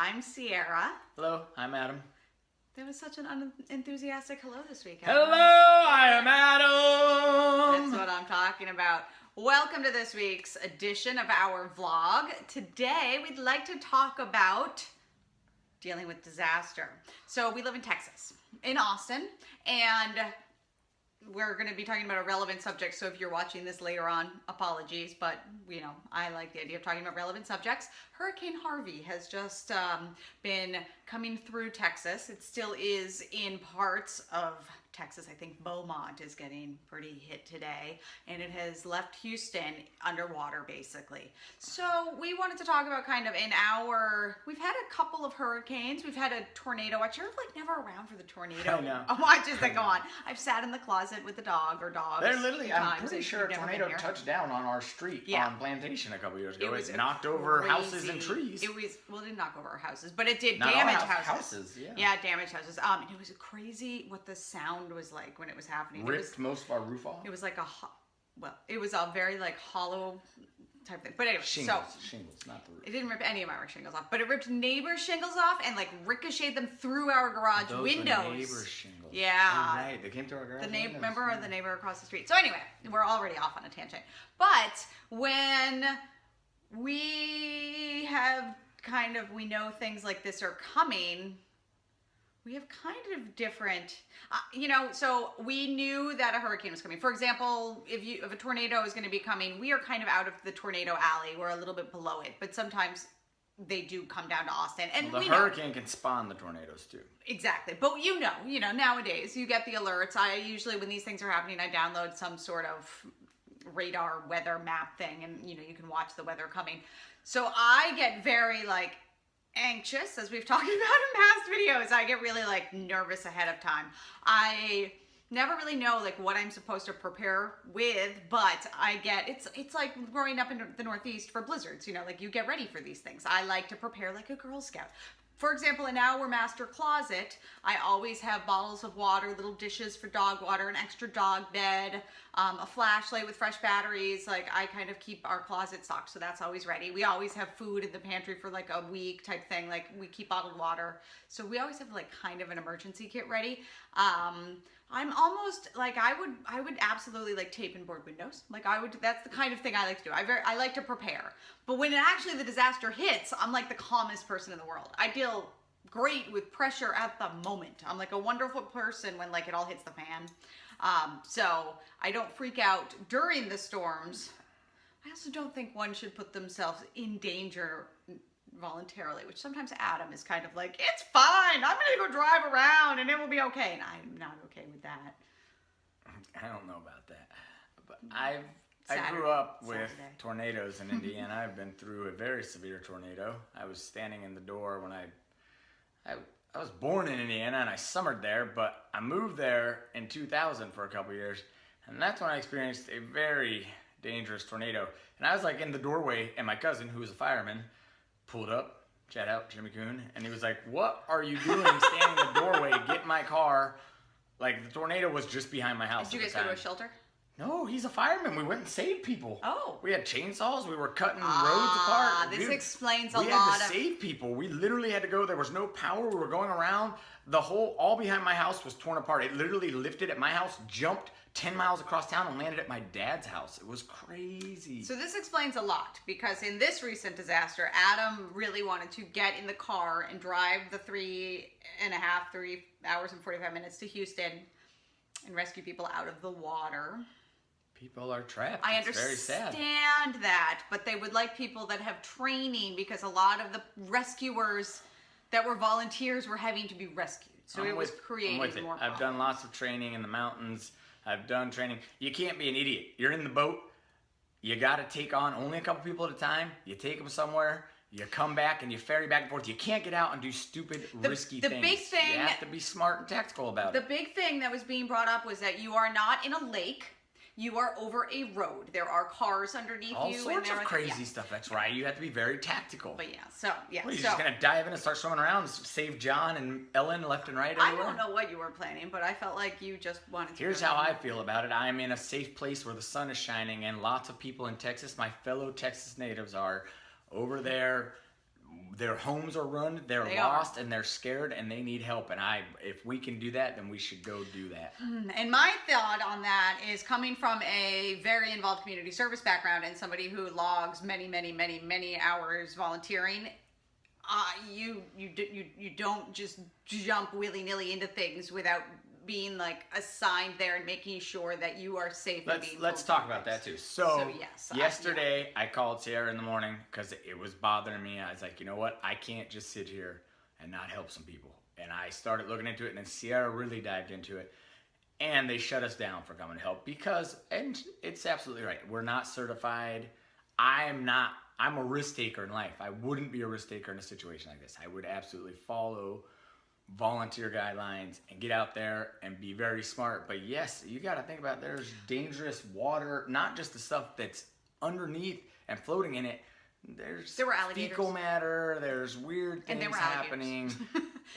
I'm Sierra. Hello, I'm Adam. There was such an unenthusiastic hello this week, Adam. Hello, I am Adam. That's what I'm talking about. Welcome to this week's edition of our vlog. Today, we'd like to talk about dealing with disaster. So we live in Texas, in Austin, and we're going to be talking about a relevant subject. So if you're watching this later on, apologies, but I like the idea of talking about relevant subjects. Hurricane Harvey has just been coming through Texas. It still is in parts of Texas. I think Beaumont is getting pretty hit today, and it has left Houston underwater basically. So we wanted to talk about we've had a couple of hurricanes. We've had a tornado. You're like never around for the tornado. I know. Watches that go on. I've sat in the closet with the dog or dogs. They're literally, I'm times pretty sure a tornado touched down on our street on Plantation a couple years ago. It knocked over houses and trees. It didn't knock over our houses, but it did Not damage all houses. Yeah. Yeah, damage houses. And it was crazy what the sound was like when it was happening. Ripped most of our roof off. It was like it was a very like hollow type thing. But anyway, shingles, not the roof. It didn't rip any of our shingles off, but it ripped neighbors' shingles off and like ricocheted them through our garage windows. Those neighbors' shingles. Yeah. Oh, right. They came through our garage windows. Remember the neighbor across the street. So anyway, we're already off on a tangent. But when we have we know things like this are coming, we have kind of different, so we knew that a hurricane was coming. For example, if a tornado is going to be coming, we are kind of out of the tornado alley. We're a little bit below it, but sometimes they do come down to Austin. And the hurricane can spawn the tornadoes too. Exactly. But nowadays you get the alerts. I usually, when these things are happening, I download some sort of radar weather map thing, and you can watch the weather coming. So I get very anxious, as we've talked about in past videos. I get really nervous ahead of time. I never really know what I'm supposed to prepare with, but it's like growing up in the Northeast for blizzards. You get ready for these things. I like to prepare like a Girl Scout. For example, in our master closet, I always have bottles of water, little dishes for dog water, an extra dog bed, a flashlight with fresh batteries. I kind of keep our closet stocked, so that's always ready. We always have food in the pantry for a week type thing. We keep bottled water. So we always have kind of an emergency kit ready. I'm almost I would absolutely tape and board windows. That's the kind of thing I like to do. I like to prepare. But when actually the disaster hits, I'm the calmest person in the world. I deal great with pressure at the moment. I'm a wonderful person when it all hits the fan. So I don't freak out during the storms. I also don't think one should put themselves in danger voluntarily, which sometimes Adam is kind of it's fine, I'm gonna go drive around and it will be okay, and I'm not okay with that. I don't know about that, but I grew up with tornadoes in Indiana. I've been through a very severe tornado. I was standing in the door when I was born in Indiana and I summered there, but I moved there in 2000 for a couple years, and that's when I experienced a very dangerous tornado. And I was in the doorway, and my cousin, who was a fireman, pulled up, shout out Jimmy Coon, and he was like, "What are you doing standing in the doorway? Get in my car." The tornado was just behind my house. Did you guys go to a shelter? No, he's a fireman. We went and saved people. Oh. We had chainsaws. We were cutting roads apart. This explains a lot. We had to save people. We literally had to go. There was no power. We were going around. All behind my house was torn apart. It literally lifted at my house, jumped 10 miles across town, and landed at my dad's house. It was crazy. So this explains a lot, because in this recent disaster, Adam really wanted to get in the car and drive the 3 hours and 45 minutes to Houston and rescue people out of the water. People are trapped. I understand very sad. that, but they would like people that have training, because a lot of the rescuers that were volunteers were having to be rescued. So it was creating more problems. I've done lots of training in the mountains. I've done training. You can't be an idiot. You're in the boat. You got to take on only a couple people at a time. You take them somewhere. You come back and you ferry back and forth. You can't get out and do stupid, risky things. Big thing, you have to be smart and tactical about it. The big thing that was being brought up was that you are not in a lake. You are over a road. There are cars underneath All you. All sorts of crazy stuff. That's right. You have to be very tactical. But What, are you just going to dive in and start swimming around and save John and Ellen left and right everywhere? I don't know what you were planning, but I felt like you just wanted to. Here's how I feel about it. I am in a safe place where the sun is shining, and lots of people in Texas, my fellow Texas natives, are over there their homes are ruined, they're lost, and they're scared, and they need help. And if we can do that, then we should go do that. And my thought on that is coming from a very involved community service background and somebody who logs many hours volunteering. You don't just jump willy-nilly into things without being like assigned there and making sure that you are safe. Let's talk about that too. So yes, yesterday I called Sierra in the morning because it was bothering me. I was like, you know what? I can't just sit here and not help some people. And I started looking into it, and then Sierra really dived into it. And they shut us down for coming to help because, and it's absolutely right, we're not certified. I'm a risk taker in life. I wouldn't be a risk taker in a situation like this. I would absolutely follow volunteer guidelines and get out there and be very smart. But yes, you got to think about there's dangerous water, not just the stuff that's underneath and floating in it. There were alligators. Fecal matter, there's weird things happening.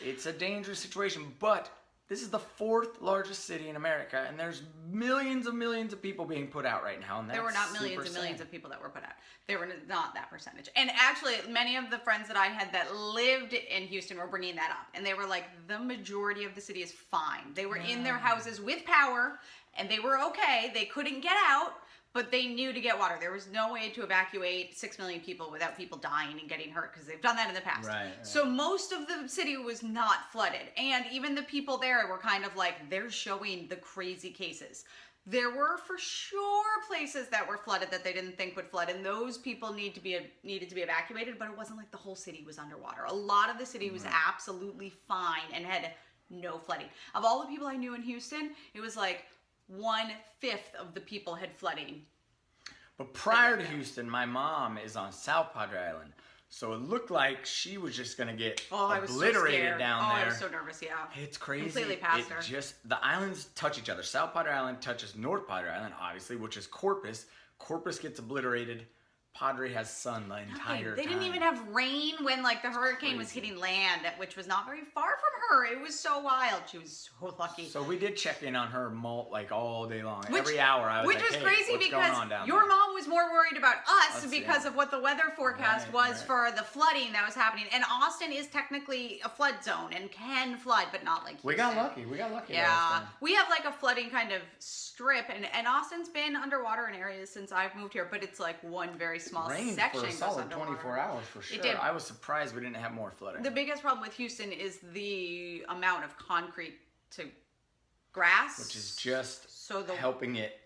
It's a dangerous situation, but this is the 4th largest city in America, and there's millions of people being put out right now. And there were not millions and millions of people that were put out. There were not that percentage. And actually, many of the friends that I had that lived in Houston were bringing that up. And they were like, the majority of the city is fine. They were in their houses with power, and they were okay. They couldn't get out, but they knew to get water. There was no way to evacuate 6 million people without people dying and getting hurt, because they've done that in the past. Right. So most of the city was not flooded. And even the people there were kind of like, they're showing the crazy cases. There were for sure places that were flooded that they didn't think would flood, and those people needed to be evacuated, but it wasn't like the whole city was underwater. A lot of the city was absolutely fine and had no flooding. Of all the people I knew in Houston, it was like 1/5 of the people had flooding. But prior to Houston, my mom is on South Padre Island. So it looked like she was just going to get obliterated down there. I was so nervous, yeah. It's crazy. Completely past her. The islands touch each other. South Padre Island touches North Padre Island, obviously, which is Corpus. Corpus gets obliterated. Padre has sun the entire time. They didn't even have rain when like the hurricane was hitting land, which was not very far from her. It was so wild. She was so lucky. So we did check in on her like all day long. Every hour I was like, which was hey, crazy what's because going on down your there? mom was more worried about us because of what the weather forecast was for the flooding that was happening. And Austin is technically a flood zone and can flood, but not like Houston. We got lucky. We got lucky. Yeah. We have like a flooding kind of strip, and Austin's been underwater in areas since I've moved here, but it's like one very small section. For a solid 24 hours for sure. It did. I was surprised we didn't have more flooding. The biggest problem with Houston is the amount of concrete to grass, which is just helping it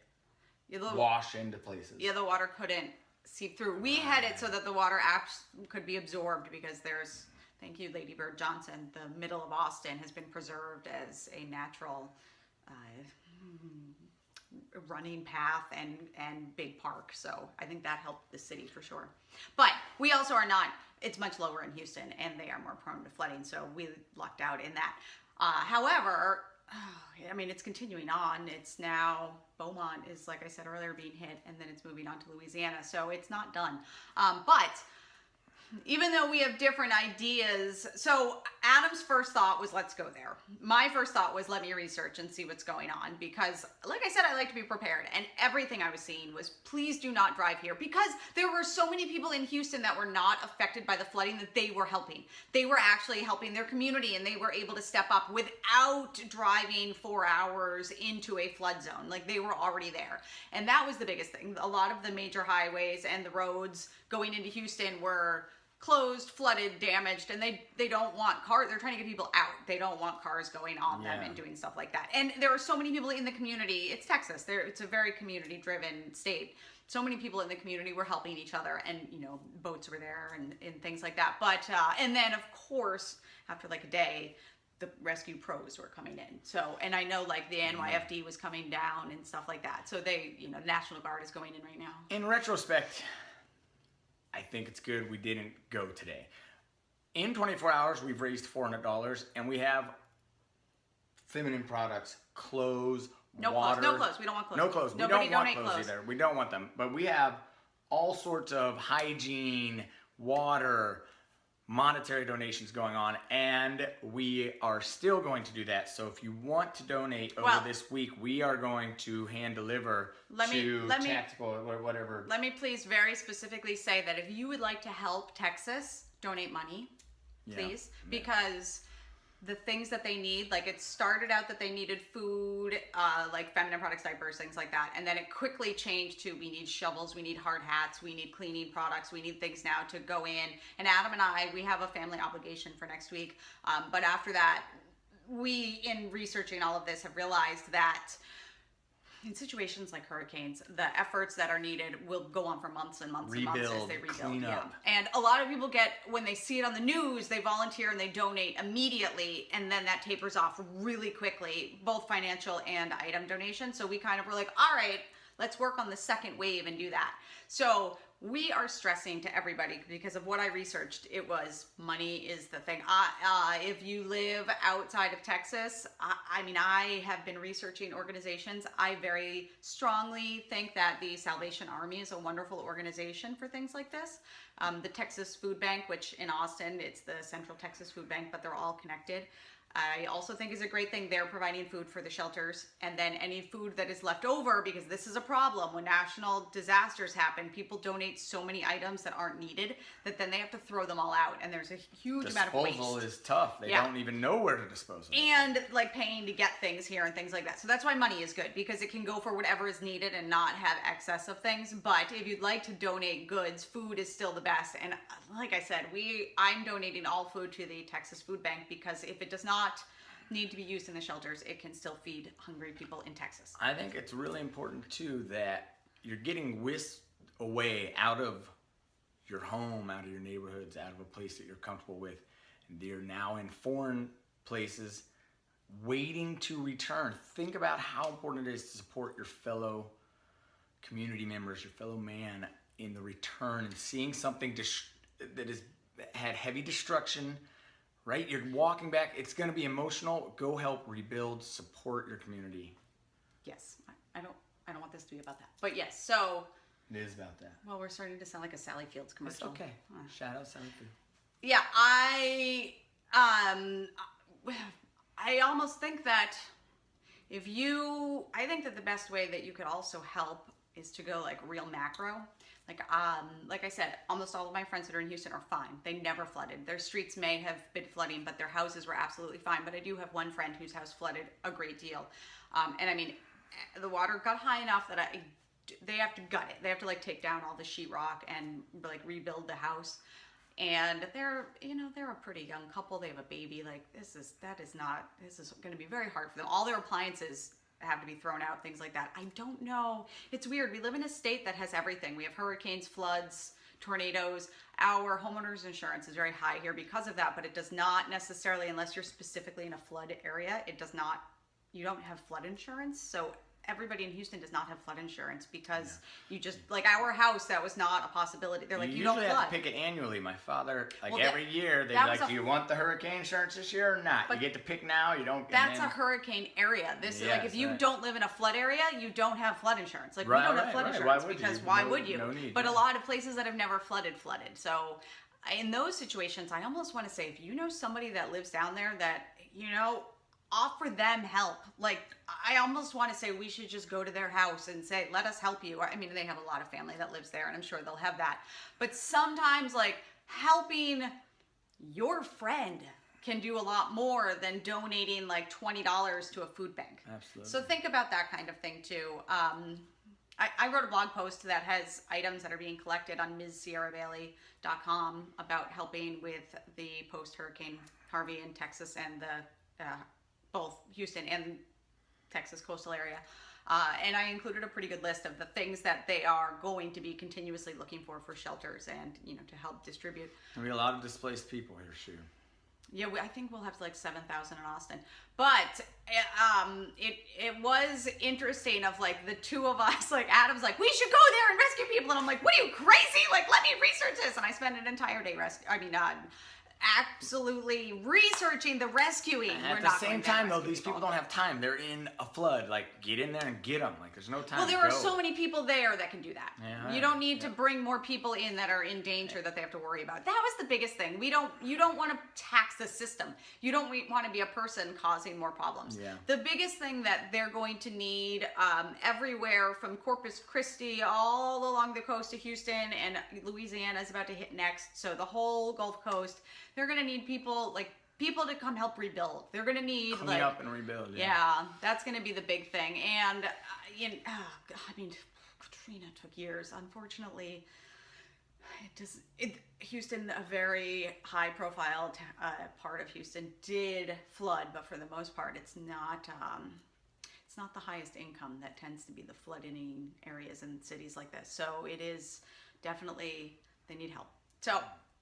wash into places. Yeah, the water couldn't seep through. We had it so that the water could be absorbed because there's, thank you, Lady Bird Johnson, the middle of Austin has been preserved as a natural running path and big park, so I think that helped the city for sure. But we also are not, it's much lower in Houston and they are more prone to flooding, so we lucked out in that. However, I mean, it's continuing on. It's now, Beaumont is, like I said earlier, being hit, and then it's moving on to Louisiana, so it's not done. But even though we have different ideas, so Adam's first thought was, let's go there. My first thought was, let me research and see what's going on, because like I said, I like to be prepared, and everything I was seeing was, please do not drive here, because there were so many people in Houston that were not affected by the flooding that they were helping. They were actually helping their community, and they were able to step up without driving 4 hours into a flood zone. Like, they were already there, and that was the biggest thing. A lot of the major highways and the roads going into Houston were closed, flooded, damaged, and they don't want cars. They're trying to get people out. They don't want cars going on them and doing stuff like that. And there are so many people in the community. It's Texas. It's a very community-driven state. So many people in the community were helping each other, and boats were there and things like that. But and then of course after like a day, the rescue pros were coming in. So, and I know like the NYFD was coming down and stuff like that. So they, the National Guard is going in right now. In retrospect, I think it's good we didn't go today. In 24 hours, we've raised $400, and we have feminine products, clothes, water. No clothes. We don't want clothes. No clothes. Nobody we don't want clothes either. We don't want them. But we have all sorts of hygiene, water, monetary donations going on, and we are still going to do that. So if you want to donate over this week, we are going to hand deliver tactical or whatever. Let me please very specifically say that if you would like to help Texas donate money, please, Yeah. because the things that they need, like it started out that they needed food, like feminine products, diapers, things like that. And then it quickly changed to we need shovels, we need hard hats, we need cleaning products, we need things now to go in. And Adam and I, we have a family obligation for next week. But after that, we, in researching all of this, have realized that in situations like hurricanes, the efforts that are needed will go on for months and months and months as they rebuild. Clean up. And a lot of people get, when they see it on the news, they volunteer and they donate immediately, and then that tapers off really quickly, both financial and item donation. So we kind of were like, all right, let's work on the second wave and do that. So we are stressing to everybody, because of what I researched, it was money is the thing. If you live outside of Texas, I mean, I have been researching organizations. I very strongly think that the Salvation Army is a wonderful organization for things like this. The Texas Food Bank, which in Austin, it's the Central Texas Food Bank, but they're all connected. I also think is a great thing. They're providing food for the shelters, and then any food that is left over, because this is a problem when national disasters happen, people donate so many items that aren't needed that then they have to throw them all out, and there's a huge amount of waste. Disposal is tough. They don't even know where to dispose of it. And like paying to get things here and things like that. So that's why money is good, because it can go for whatever is needed and not have excess of things. But if you'd like to donate goods, food is still the best. And like I said, I'm donating all food to the Texas Food Bank, because if it does not need to be used in the shelters, it can still feed hungry people in Texas. I think it's really important too that you're getting whisked away out of your home, out of your neighborhoods, out of a place that you're comfortable with, and you're now in foreign places waiting to return. Think about how important it is to support your fellow community members, your fellow man in the return, and seeing something that has had heavy destruction. Right? You're walking back. It's going to be emotional. Go help rebuild, support your community. Yes. I don't want this to be about that. But yes, so it is about that. Well, we're starting to sound like a Sally Fields commercial. It's okay. Shout out Sally Fields. Yeah, I almost think that I think that the best way that you could also help is to go like real macro. Like I said, almost all of my friends that are in Houston are fine. They never flooded. Their streets may have been flooding, but their houses were absolutely fine. But I do have one friend whose house flooded a great deal. And I mean, the water got high enough that they have to gut it. They have to like take down all the sheetrock and like rebuild the house. And they're a pretty young couple. They have a baby. Like this is going to be very hard for them. All their appliances have to be thrown out, things like that. I don't know. It's weird. We live in a state that has everything. We have hurricanes, floods, tornadoes. Our homeowners insurance is very high here because of that, but it does not necessarily, unless you're specifically in a flood area, you don't have flood insurance. So everybody in Houston does not have flood insurance because you just, like our house, that was not a possibility. They're like, you don't flood. You usually have to pick it annually. My father, every year, they're like, do you want the hurricane insurance this year or not? You get to pick now, you don't. That's a hurricane area. This is like, if you don't live in a flood area, you don't have flood insurance. Like we don't have flood insurance because why would you? No need, but a lot of places that have never flooded. So in those situations, I almost want to say, if you know somebody that lives down there that, offer them help. Like, I almost want to say we should just go to their house and say, let us help you. I mean, they have a lot of family that lives there, and I'm sure they'll have that. But sometimes, like, helping your friend can do a lot more than donating, like, $20 to a food bank. Absolutely. So think about that kind of thing, too. I wrote a blog post that has items that are being collected on MsSierraBailey.com about helping with the post-Hurricane Harvey in Texas and the both Houston and Texas coastal area. And I included a pretty good list of the things that they are going to be continuously looking for shelters and, to help distribute. There'll be a lot of displaced people here, Sue. Yeah, I think we'll have like 7,000 in Austin. But it was interesting of like the two of us, like Adam's like, we should go there and rescue people. And I'm like, what are you, crazy? Like, let me research this. And I spent an entire day absolutely researching the rescuing. At the same time, though, these people don't have time. They're in a flood. Like, get in there and get them. Like, there's no time. Well, there are so many people there that can do that. Yeah, you don't need to bring more people in that are in danger that they have to worry about. That was the biggest thing. You don't want to tax the system. You don't want to be a person causing more problems. Yeah. The biggest thing that they're going to need everywhere from Corpus Christi all along the coast of Houston, and Louisiana is about to hit next. So the whole Gulf Coast, they're going to need people to come help rebuild. They're going to need clean up and rebuild. Yeah, that's going to be the big thing. And Katrina took years. Unfortunately, Houston, a very high-profile part of Houston, did flood, but for the most part, it's not the highest income that tends to be the flooding areas in cities like this. So it is definitely, they need help. So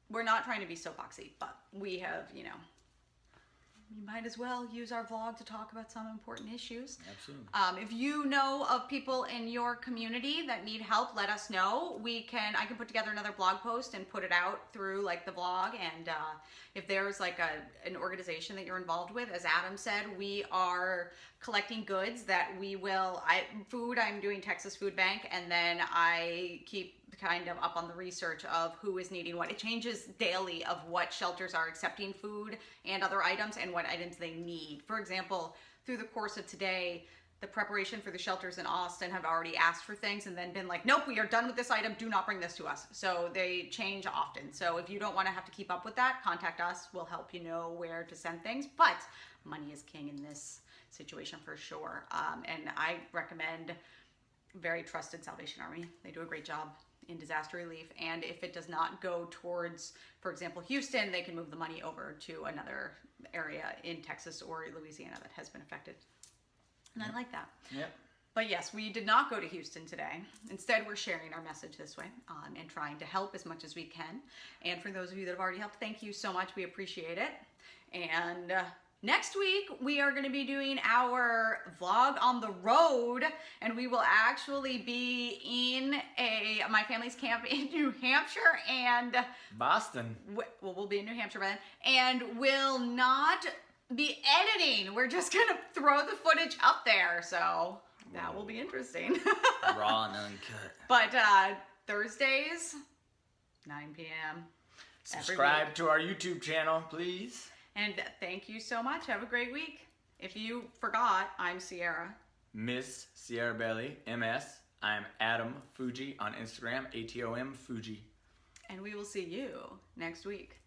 we're not trying to be soapboxy, but we have, you might as well use our vlog to talk about some important issues. Absolutely. If you know of people in your community that need help, let us know. I can put together another blog post and put it out through like the blog. And if there's like an organization that you're involved with, as Adam said, we are collecting goods that we will, I'm doing Texas Food Bank, and then I keep kind of up on the research of who is needing what. It changes daily of what shelters are accepting food and other items and what items they need. For example, through the course of today, the preparation for the shelters in Austin have already asked for things and then been like, nope, we are done with this item. Do not bring this to us. So they change often. So if you don't want to have to keep up with that, contact us. We'll help you know where to send things. But money is king in this situation for sure. And I recommend very trusted Salvation Army. They do a great job in disaster relief, and if it does not go towards, for example, Houston, they can move the money over to another area in Texas or Louisiana that has been affected. And I like that. Yep. But yes, we did not go to Houston today. Instead, we're sharing our message this way and trying to help as much as we can. And for those of you that have already helped, thank you so much. We appreciate it. And next week, we are going to be doing our vlog on the road, and we will actually be in my family's camp in New Hampshire and Boston. We'll be in New Hampshire by then, and will not be editing. We're just going to throw the footage up there, so that will be interesting. Raw and uncut. But Thursdays, 9 p.m. Subscribe to our YouTube channel, please. And thank you so much. Have a great week. If you forgot, I'm Sierra. Miss Sierra Belly, MS. I'm Adam Fuji on Instagram, ATOM Fuji. And we will see you next week.